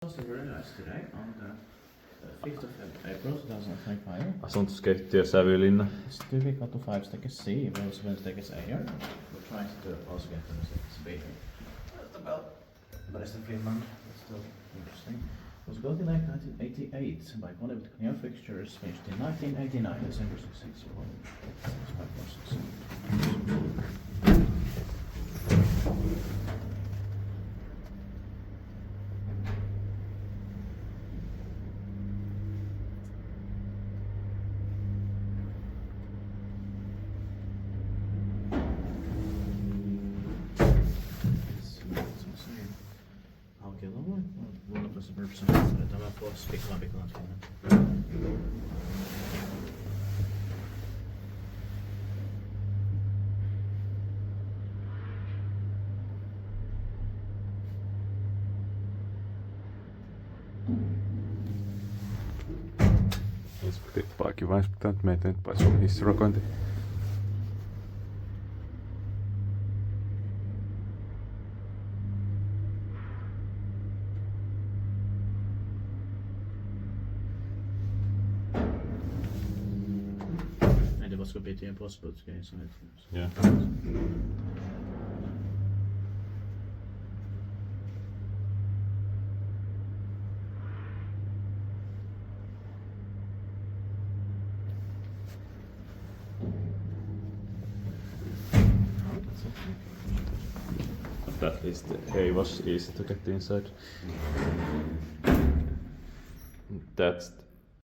Also very nice today on the 5th of April 2025. Asuntoskehtiö Sävylinna. Tyvikatu 5 stakes C, Will 7 stakes A here. We're trying to also get to the stakes B here. That's about the rest of Finland. That's still interesting. It was built in 1988 by Kone with Kone fixtures, finished in 1989, December 6. Haukiluoma, one of the suburbs of Tampere, Finland. Tippaakin vaan, jos pitää nyt meitä nyt paitsi on hissirokointi. And it was completely impossible to get inside. Yeah. At least the hay was easy to get inside. That's